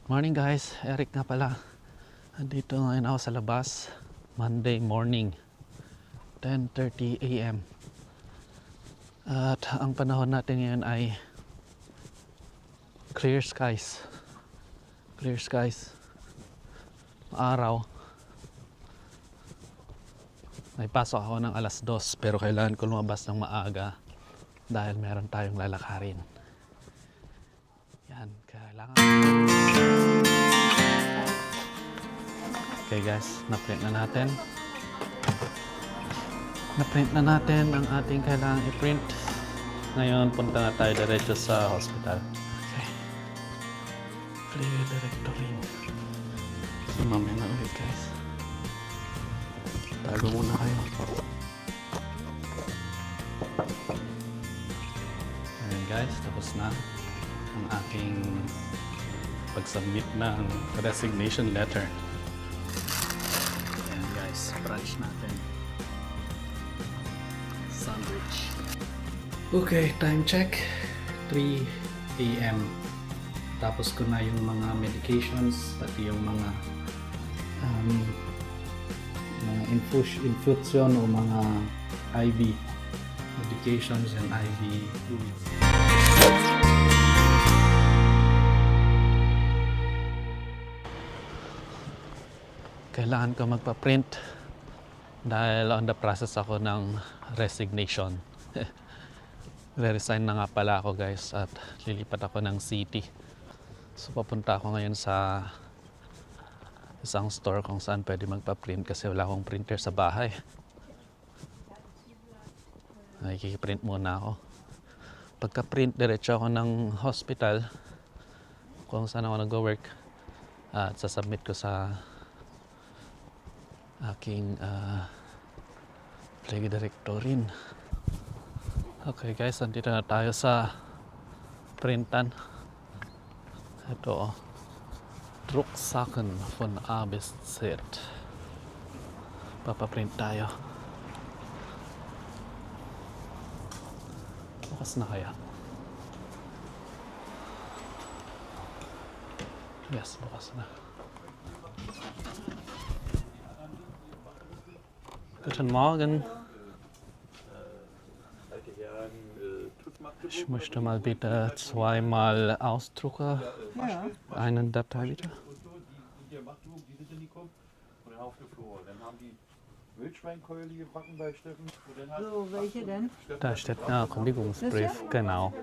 Morning guys, Eric nga pala. Andito ngayon ako sa labas. Monday morning, 10:30 a.m. At ang panahon natin ngayon ay clear skies. Clear skies. Araw. May pasok ako ng alas 2 pero kailangan ko lumabas ng maaga dahil meron tayong lalakarin. Yan, kailangan. Okay guys, na-print na natin. Na-print na natin ang ating kailangang i-print. Ngayon, punta na tayo diretso sa hospital. Okay. Clear directory. So, mamaya na ulit guys. Tago muna kayo. Ayan guys, tapos na ang aking pag-submit ng resignation letter. Ayan guys, branch natin. Sandwich. Okay, time check. 3 a.m. Tapos ko na yung mga medications, pati yung mga infusion o mga IV medications and IV fluids. Kailangan ko magpa-print dahil on the process ako ng resignation. Re-resign na nga pala ako guys at lilipat ako ng city. So papunta ako ngayon sa isang store kung saan pwede magpa-print kasi wala akong printer sa bahay. Nakikiprint muna ako. Pagka-print, diretso ako ng hospital kung saan ako nag-work at sasubmit ko sa aking plague directorin. Okay guys, nandito na tayo sa printan. Ito, Drucksachen von A bis Z. Papaprint tayo. Bukas na kaya? Yes, bukas na. Guten Morgen. Ich möchte mal bitte zweimal Ausdrucker. Ja. Einen Datei bitte. Wildschweinkeule gebacken bei Steffen. So, welche denn? Da steht ein Kündigungsbrief, genau.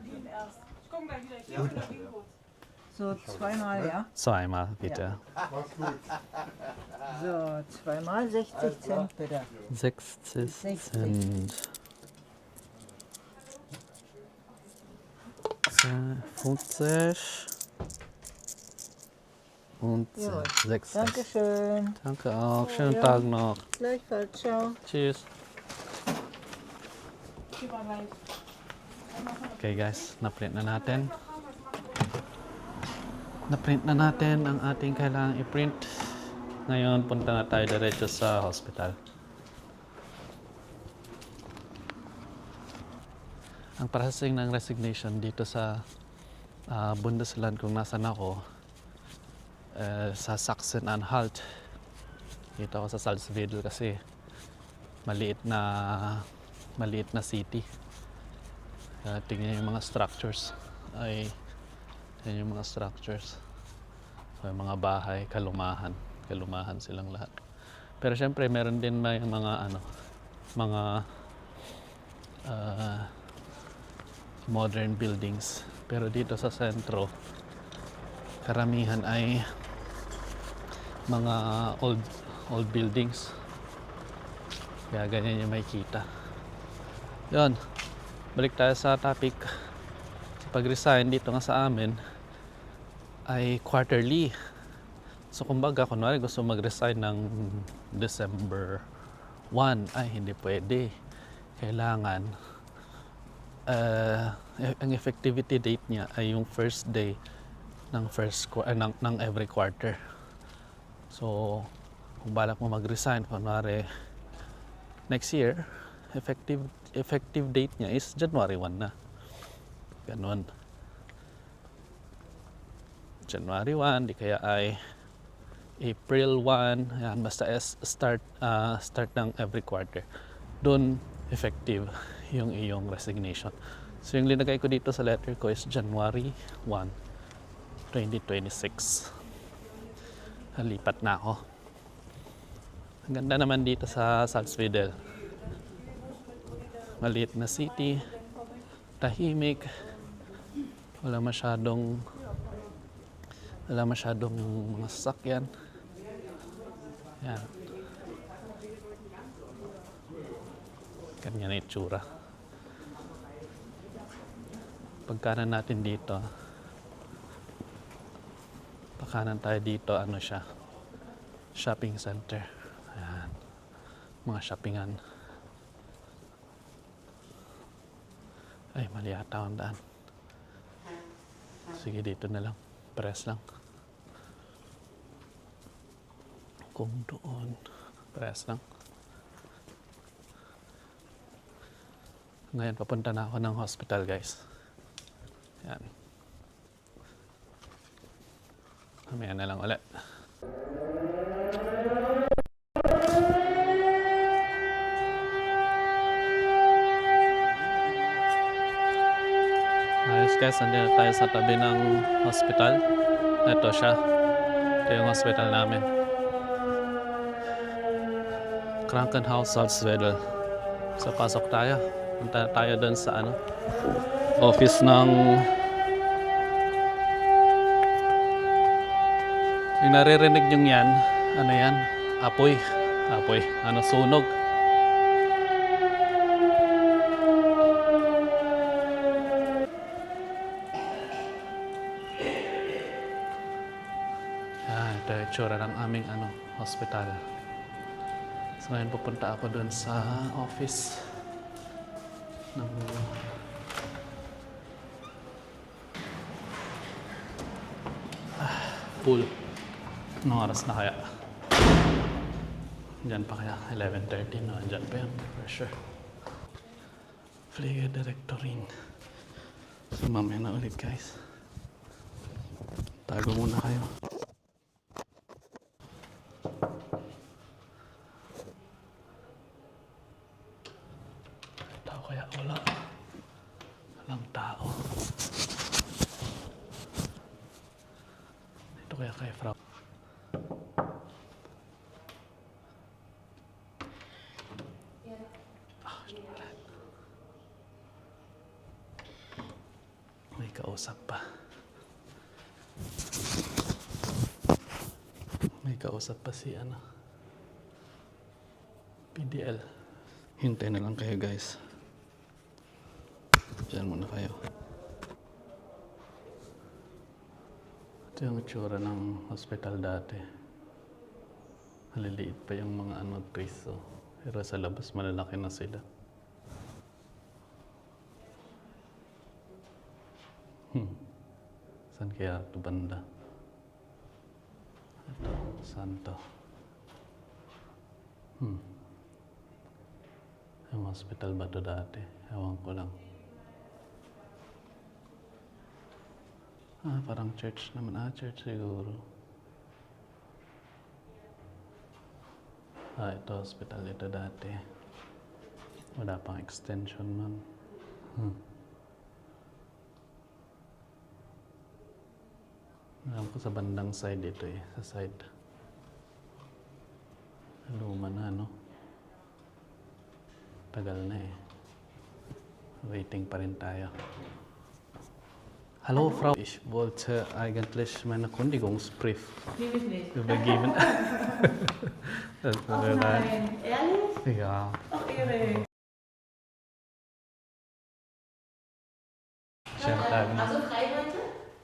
So, zweimal, ja? Zweimal bitte. So, zweimal 60 Cent bitte. 60 Cent. 50 und Jawohl. 60. Dankeschön. Danke auch. Schönen Ja. Tag noch. Gleichfalls, ciao. Tschüss. Okay guys, na-print na natin. Na-print na natin ang ating kailangang i-print. Ngayon, punta na tayo diretso sa hospital. Ang processing ng resignation dito sa Bundesland kung nasan ako, sa Sachsen-Anhalt. Dito ako sa Salzwedel kasi maliit na city. Tingnan yung mga structures. Yan yung mga structures. So, yung mga bahay, kalumahan silang lahat. Pero syempre meron din may mga modern buildings. Pero dito sa sentro, karamihan ay mga old buildings. Kaya ganyan yung makikita. Yun, balik tayo sa topic. Sa pag-resign dito nga sa amin ay quarterly. So kumbaga, kunwari gusto mag-resign ng December 1, ay hindi pwede. Kailangan ang effectivity date niya ay yung first day ng ng every quarter. So kung balak mo mag-resign, kunwari next year, effective date niya is January 1 na. Ganon. January 1, di kaya ay April 1, ayan, basta start ng every quarter. Doon effective yung iyong resignation. So yung linagay ko dito sa letter ko is January 1, 2026. Lipat na ako. Ang ganda naman dito sa Salzwedel. Maliit na city, tahimik, wala masyadong mga sasakyan. Yan. Ganyan na itsura. Pagkanan natin dito, pagkanan tayo dito, ano siya? Shopping center. Ayan. Mga shoppingan. Ay, mali ata ang daan. Sige, dito na lang. Press lang. Kung doon, press lang. Ngayon, papunta na ako ng hospital, guys. Yan. Mamaya na lang ulit. Ayos guys, nandito tayo sa tabi ng hospital. Ito siya. Ito yung hospital namin. Krankenhaus Salzwedel. So pasok tayo. Punta tayo doon sa office ng yung naririnig nyo yan. Ano yan? Apoy. Sunog. Ito yung itsura ng aming hospital. So ngayon pupunta ako doon sa office ng pool. Anong oras na kaya? Diyan pa kaya? 11:30 no? Diyan pa yan. For sure. Fliege Directorin. So mamaya na ulit guys. Tago muna kayo. Tao kaya wala. Walang tao. Ito kaya kay Frau. May kausap pa. May kausap pa si PDL. Hintay na lang kayo guys. Diyan muna kayo. Ito yung itsura ng hospital dati. Maliliit pa yung mga trees. Pero sa labas malalaki na sila. Saan kaya ito banda? Ito, saan to? Yung hospital ba ito dati? Ewan ko lang. Parang church naman. Church siguro. Ito hospital ito dati. Wala pang extension nun. Alam ko sa bandang side ito sa side. Luma na, Tagal na Waiting pa rin tayo. Hallo Frau, ich wollte eigentlich meine Kündigungsbrief übergeben. Oh nein, ehrlich? Ja. Ach, Erik. Schönen Tag noch. Also frei heute?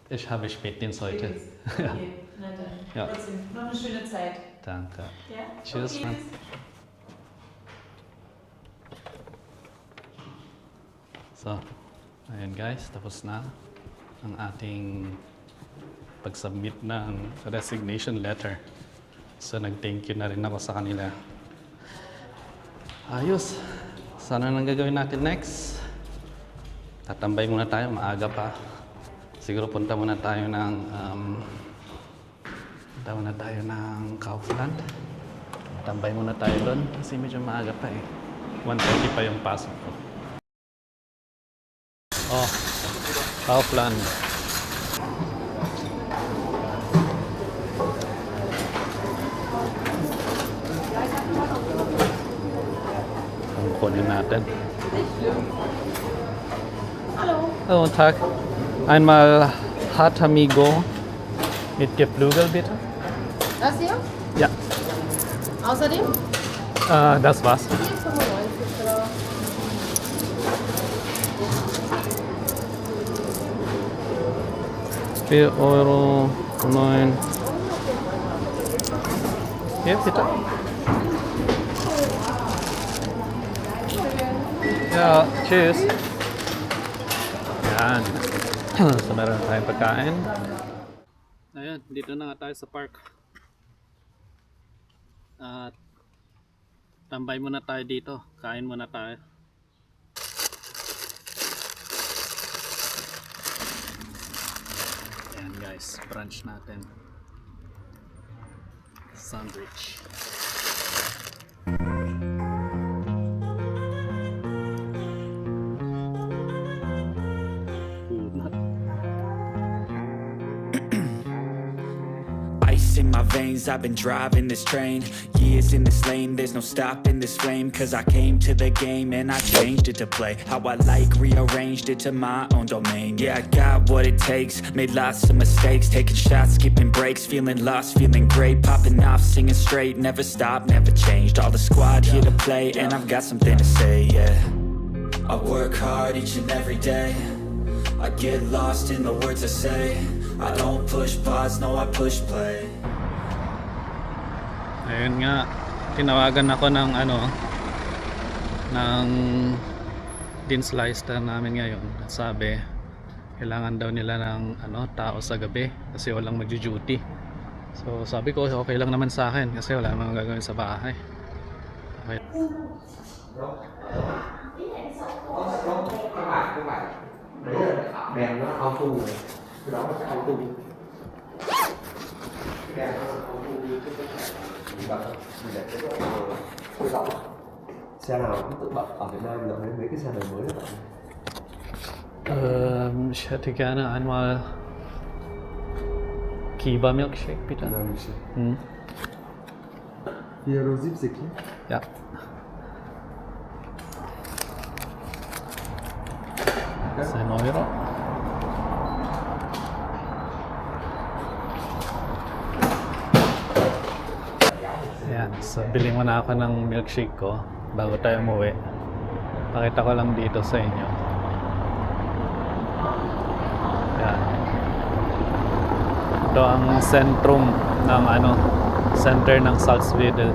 Ich habe Spätdienst heute. Ja. Okay, na dann. Ja. Trotzdem, noch eine schöne Zeit. Danke. Ja? Tschüss. Okay. So, ayun guys, tapos na ang ating pag-submit ng resignation letter. So, nag-thank you na rin ako sa kanila. Ayos. Sana nang gagawin natin next. Tatambay muna tayo, maaga pa. Siguro punta muna tayo ng Kaufland. Tambay muna tayo doon kasi medyo maaga pa eh. 1:30 pa yung pasok ko. Oh, Kaufland. Ang kunin natin. Hallo. Guten Tag. Einmal Hart Amigo mit Geflügel, bitte. Das hier? Ja, Außerdem? das war's. 4,95 oder? €4,9. Hier, bitte. Ja, tschüss. Yan. So, meron tayong pagkain. Ayan, dito na nga tayo sa park. At tambay muna tayo dito. Kain muna tayo. Ayan guys, brunch natin. Sandwich. Ice in my veins, I've been driving this train. Years in this lane, there's no stopping this flame. Cause I came to the game and I changed it to play how I like, rearranged it to my own domain. Yeah, I got what it takes, made lots of mistakes, taking shots, skipping breaks, feeling lost, feeling great, popping off, singing straight, never stopped, never changed. All the squad here to play and I've got something to say, yeah. I work hard each and every day, I get lost in the words I say. I don't push pause, no I push play. Ayun nga, tinawagan ako ng ng din slicer namin ngayon. Sabi, kailangan daw nila ng tao sa gabi kasi walang magjo-duty. So sabi ko okay lang naman sa akin kasi wala namang gagawin sa bahay. Okay. Đèn nó auto rồi, cái đó là cái auto, cái đèn nó là auto như cái bật, mình để cái tự động. Xe nào cũng tự bật ở Việt Nam giờ thấy mấy cái xe này mới đấy bạn. Ich hätte gerne einmal Kiba Milkshake, bitte. Hm? Hier euro 70, ne? Ja. Das ist €1. Ayan, so bili muna ako ng milkshake ko bago tayo umuwi. Pakita ko lang dito sa inyo. Ayan. Ito ang sentrum ng center ng Salzwedel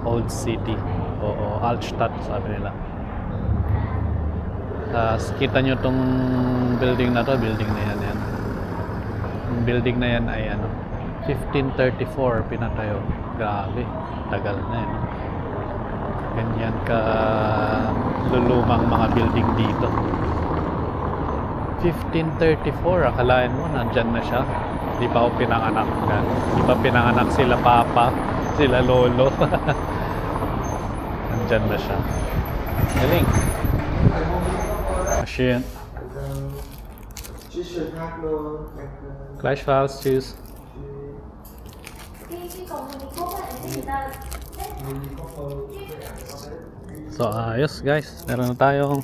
Old City o Altstadt sabi nila. Tapos kita nyo tong building na to, building na yan. Yung building na yan ay 1534 pinatayo. Grabe, tagal na yan. Ganyan ka lulumang mga building dito. 1534, akalain mo nandyan na siya. Di pa ako pinanganak. Di pa pinanganak sila papa, sila lolo. Nandyan na siya. Galing. Schön. Gleichfalls, tschüss. So ayos guys, meron na tayong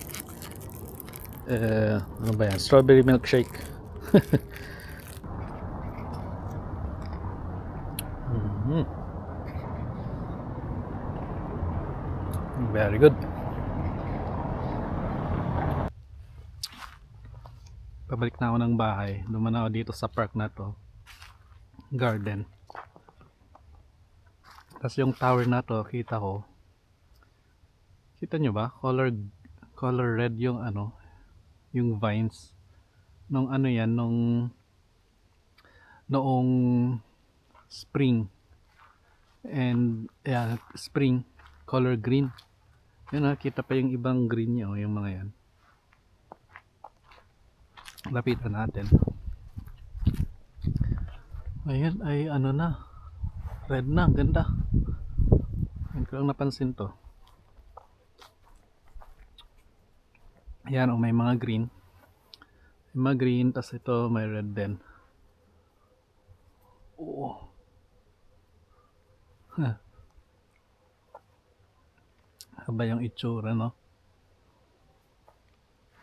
ano ba yan? Strawberry milkshake. Very good. Pabalik na ako ng bahay. Duman ako dito sa park na to. Garden. Tapos yung tower na to, kita ko. Kita nyo ba? Color red yung yung vines. Nung yan, noong spring. And yeah, spring color green. Yun kita pa yung ibang green niya, yung mga yan. Lapitan natin. Ayan ay ano na, red na, ang ganda. Hindi ko lang napansin to. Ayan, may mga green. May mga green, tas ito may red din. Oh. Haba yung itsura, no?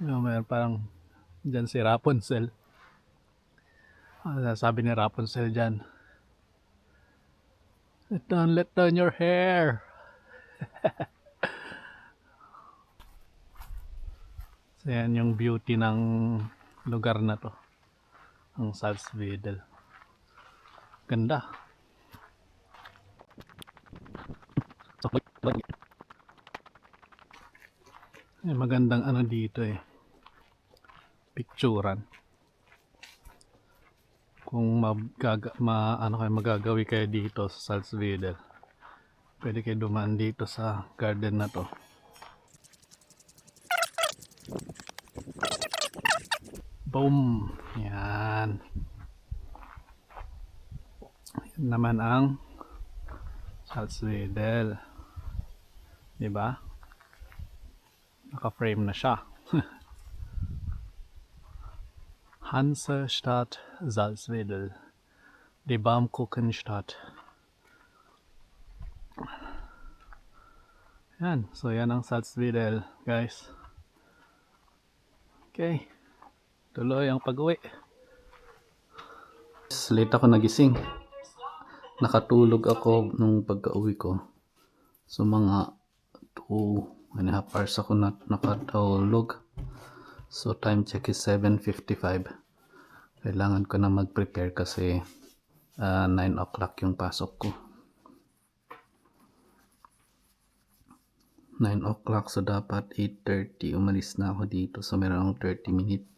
Mayroon parang dyan si Rapunzel. Sabi ni Rapunzel dyan, let down your hair. So yan yung beauty ng lugar na to, ang Salzwedel. Ganda. Magandang ano dito picturan. Kung magagawi kayo dito sa Salzwedel, pwede kayo dumaan dito sa garden na to. Boom! Yan. Yan naman ang Salzwedel. Diba? Naka-frame na siya. Hansestadt Salzwedel. Die Baumkuchenstadt. Yan. So yan ang Salzwedel, guys. Okay. Tuloy ang pag-uwi. Late ako nagising. Nakatulog ako nung pagka-uwi ko. So mga 2.5 hours ako nakatulog. So time check is 7:55. Kailangan ko na mag-prepare kasi 9 o'clock yung pasok ko. 9 o'clock, so dapat 8:30 umalis na ako dito. So meron akong 30 minutes.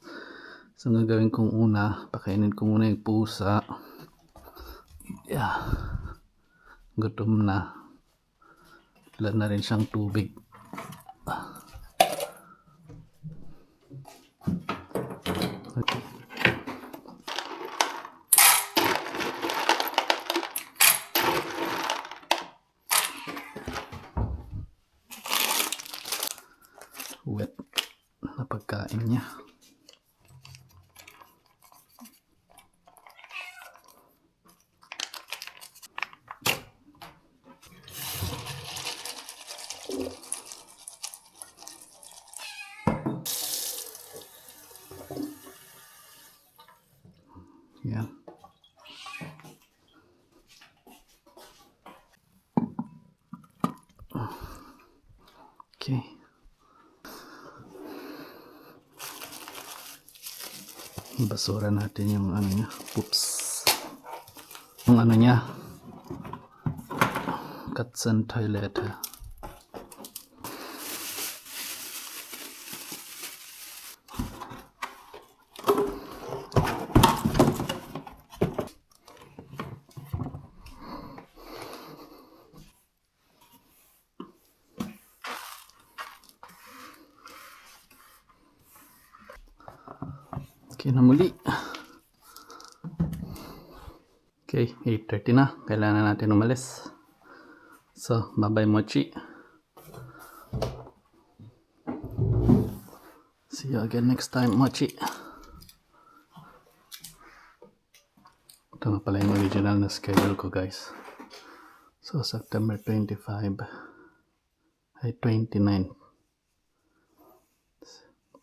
So ang gagawin kong una, pakainin ko muna yung pusa. Yeah. Gutom na. Wala na rin siyang tubig. Okay. Wet na pagkain niya. Yan. Okay. Basura natin yung ano niya. Oops. Yung ano niya. Katsen toilet. Okay na muli. Okay, 8:30 na. Kailangan natin umalis. So, bye-bye Mochi. See you again next time, Mochi. Ito na pala yung original na schedule ko, guys. So, September 25 ay 29.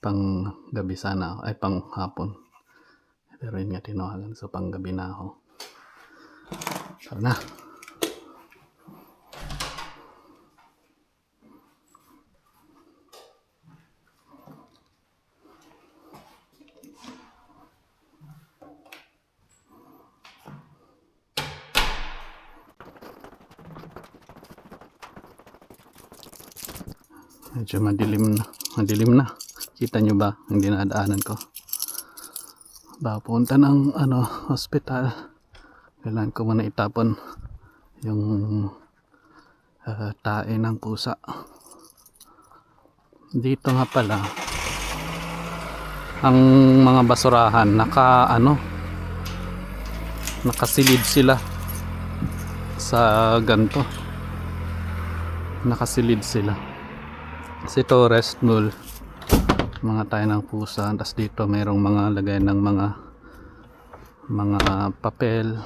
Pang gabi sana, ay pang hapon. Pero yun nga tinawagan, so pang gabi na ako. Tara na. Medyo madilim na. Kita nyo ba ang dinadaanan ko? Papunta ng hospital. Kailangan ko muna itapon yung tae ng pusa. Dito nga pala ang mga basurahan nakasilid sila sa ganto, nakasilid sila kasi ito rest mall, mga tayo ng pusa. Tas dito mayroong mga lagay ng mga papel,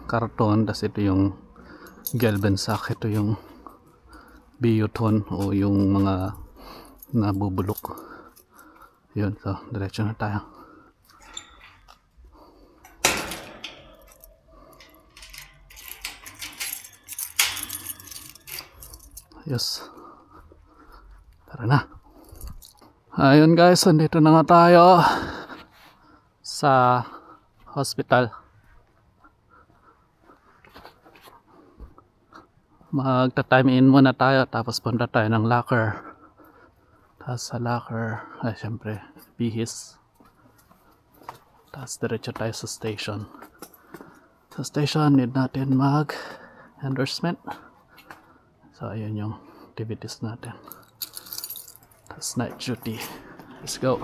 karton. Tas ito yung Gelbensack, ito yung bioton o yung mga nabubulok. Yun, so diretso na tayo. Yes. Tara na. Ayun guys, andito na nga tayo sa hospital. Magta-time in muna tayo, tapos punta tayo ng locker. Tapos sa locker, ay syempre, bihis. Tapos diretso tayo sa station. Sa station, need natin mag-endorsement. So ayun yung activities natin. Tapos night duty. Let's go.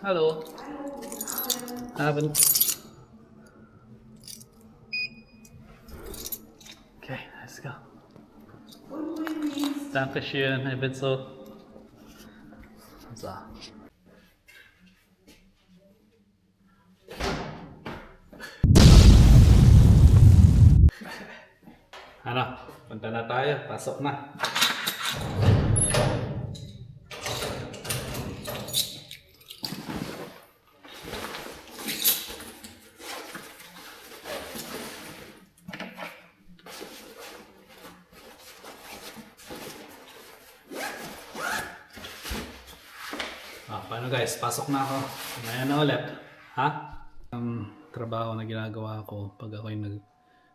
Hello. Abend. Okay, let's go. Dankeschön, Herr Witzel. So. Ano, punta na tayo, pasok na. Paano guys, pasok na ako. Ngayon na ulit. Ha? Trabaho na ginagawa ko pag ako yung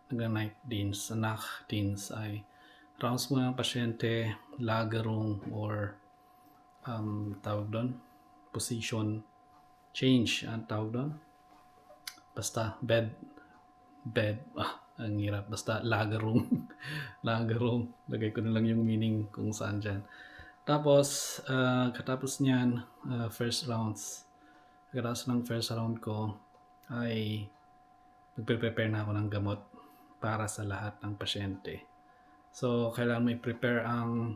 nag-night deans, anak deans ay rounds muna ng pasyente, lager room or tawag doon, position change ang tawag doon. Basta bed, ang hirap. Basta lager room. Lager room. Lagay ko na lang yung meaning kung saan dyan. Tapos, katapos niyan, first rounds. Katapos ng first round ko ay nagpe-prepare na ako ng gamot para sa lahat ng pasyente. So, kailangan mo i-prepare ang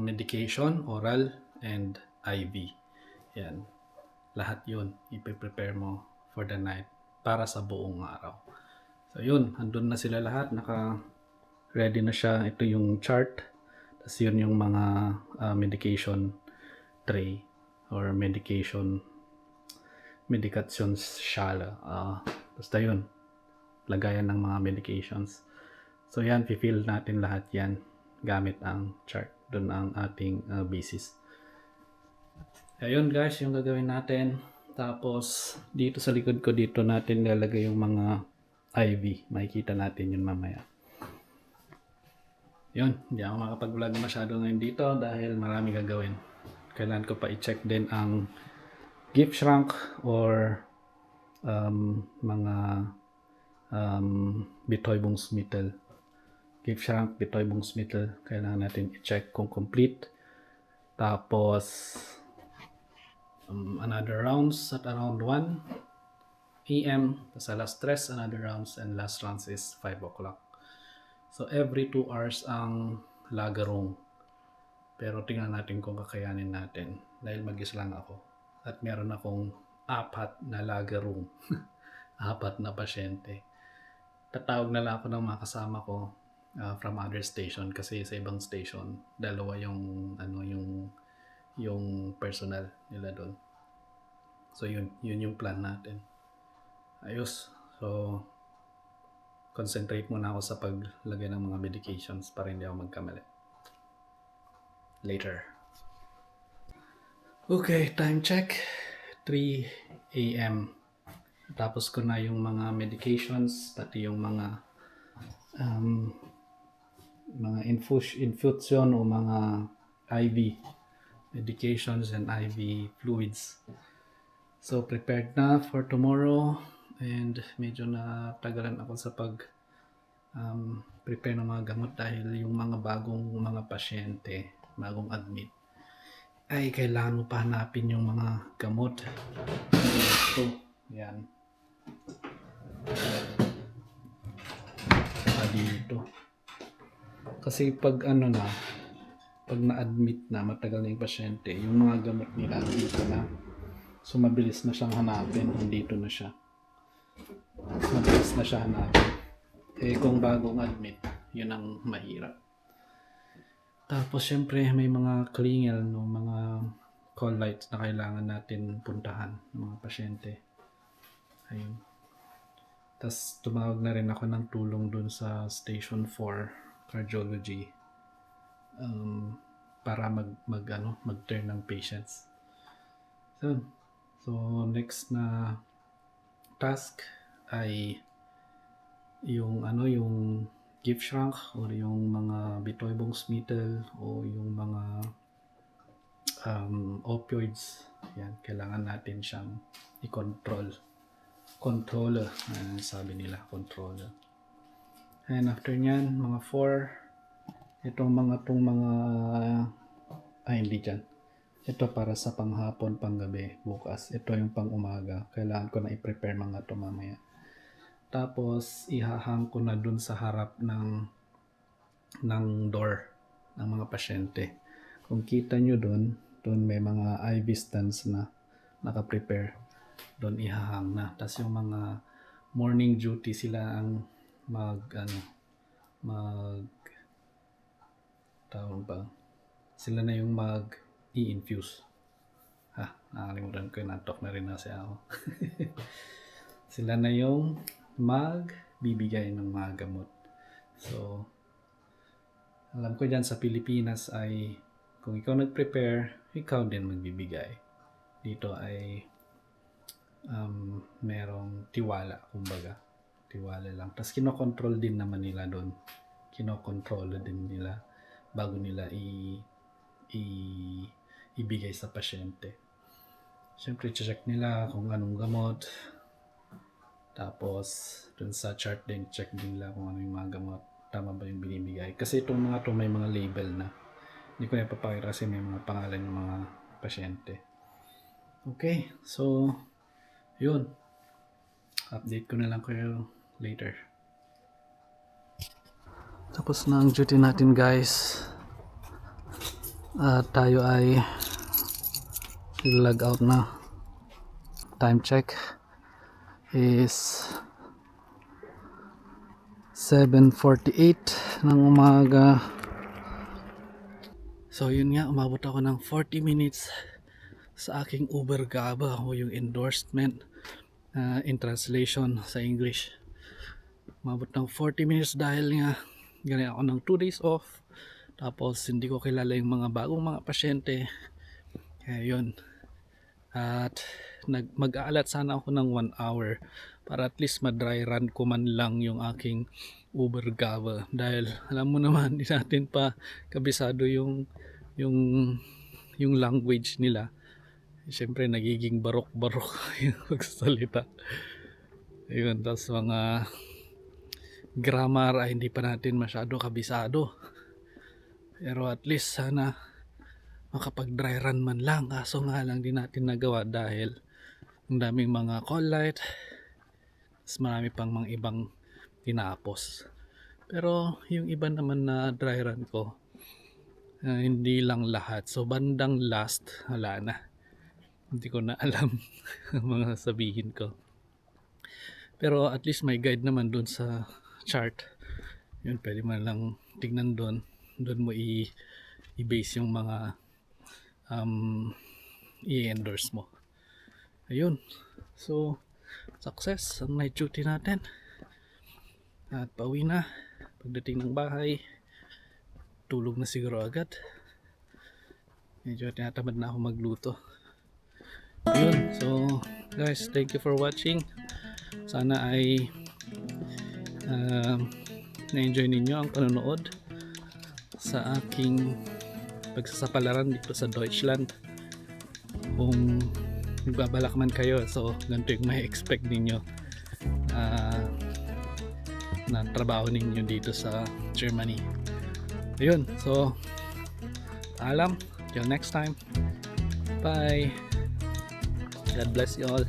medication, oral, and IV. Yan. Lahat yun, i-prepare mo for the night para sa buong araw. So, yun. Andun na sila lahat. Naka-ready na siya. Ito yung chart. Tapos yun yung mga medication tray or medication shala. Basta yun. Lagayan ng mga medications. So yan, fill natin lahat yan gamit ang chart. Doon ang ating basis. Ayun guys, yung gagawin natin. Tapos dito sa likod ko, dito natin lalagay yung mga IV. Makikita natin yun mamaya. Yun, hindi ako makapag-vlog masyado ngayon dito dahil marami gagawin. Kailangan ko pa i-check din ang Giftschrank or mga Betäubungsmittel. Giftschrank, Betäubungsmittel, kailangan natin i-check kung complete. Tapos another rounds at around 1 AM. Tapos last stress, another rounds, and last rounds is 5 o'clock. So every 2 hours ang lagerung. Pero tingnan natin kung kakayanin natin dahil mag-isa lang ako. At meron akong 4 na lagerung. 4 na pasyente. Tatawag na lang ako ng mga kasama ko from other station kasi sa ibang station dalawa yung yung personnel nila doon. So yun yung plan natin. Ayos. So concentrate muna ako sa paglagay ng mga medications para hindi ako magkamali. Later. Okay, time check. 3 AM. Tapos ko na yung mga medications, pati yung mga infusion o mga IV medications and IV fluids. So prepared na for tomorrow. And medyo natagalan ako sa prepare ng mga gamot dahil yung mga bagong mga pasyente, bagong admit, ay kailangan mo pa hanapin yung mga gamot. Ito, yan. Dito. Kasi pag ano na, pag na-admit na, matagal na yung pasyente, yung mga gamot nila dito na. So mabilis na siyang hanapin, dito na siya. Mabilis na siya hanapin. Eh kung bagong admit, yun ang mahirap. Tapos syempre may mga klingel, no, mga call lights na kailangan natin puntahan ng mga pasyente. Ayun. Tapos tumawag na rin ako ng tulong dun sa Station 4 Cardiology para mag-turn ng patients. So next na task ay yung Giftschrank o yung mga Betäubungsmittel o yung mga opioids. Yan, kailangan natin siyang i-control. Controller, sabi nila, controller. And after nyan, mga 4, itong mga hindi dyan. Ito para sa panghapon, panggabi, bukas. Ito yung pang umaga. Kailangan ko na i-prepare mga ito mamaya. Tapos, ihahang ko na dun sa harap ng door ng mga pasyente. Kung kita nyo dun may mga IV stands na naka-prepare. Doon ihahang na. Tapos yung mga morning duty sila ang sila na yung i-infuse. Nakalimutan ko, natok na rin kasi ako. Sila na yung bibigay ng mga gamot. So, alam ko dyan sa Pilipinas ay kung ikaw nag-prepare, ikaw din magbibigay. Dito ay merong tiwala, kumbaga. Tiwala lang. Tapos kinokontrol din naman nila doon. Kinokontrol din nila bago nila ibigay sa pasyente. Siyempre, check nila kung anong gamot. Tapos, dun sa chart din, check din nila kung ano yung mga gamot. Tama ba yung binibigay. Kasi itong mga to may mga label na. Hindi ko na ipapakita kasi may mga pangalan ng mga pasyente. Okay, so yun. Update ko na lang kayo later. Tapos na ang duty natin, guys. Tayo ay log out na. Time check is 7:48 ng umaga. So yun nga, umabot ako ng 40 minutes sa aking Uber Gaba o yung endorsement in translation sa English. Umabot ng 40 minutes dahil nga ganyan ako ng 2 days off. Tapos hindi ko kilala yung mga bagong mga pasyente. Kaya yun. At mag-aalat sana ako ng 1 hour para at least ma-dry run ko man lang yung aking Uber Gaba. Dahil alam mo naman, di natin pa kabisado yung language nila. Siyempre nagiging barok-barok yung pagsasalita. Ayun, tapos mga grammar ay hindi pa natin masyado kabisado. Pero at least sana makapag-dry run man lang. Kaso nga lang din natin nagawa dahil ang daming mga call light. Tapos marami pang mga ibang tinapos. Pero yung iba naman na dry run ko, hindi lang lahat. So bandang last, wala na. Hindi ko na alam ang mga sabihin ko. Pero at least may guide naman dun sa chart. Yun, pwede man lang tignan dun. Dun mo i-base yung mga i-endorse mo. Ayun. So, success ang night duty natin. At pauwi na. Pagdating ng bahay, tulog na siguro agad. Medyo tinatamad na ako magluto. Ayun. So, guys, thank you for watching. Sana ay na-enjoy ninyo ang panonood sa aking pagsasapalaran dito sa Deutschland. Kung nagbabalak man kayo, so ganito yung may expect ninyo. na trabaho ninyo dito sa Germany. Ayun, so paalam, till next time, bye, God bless you all.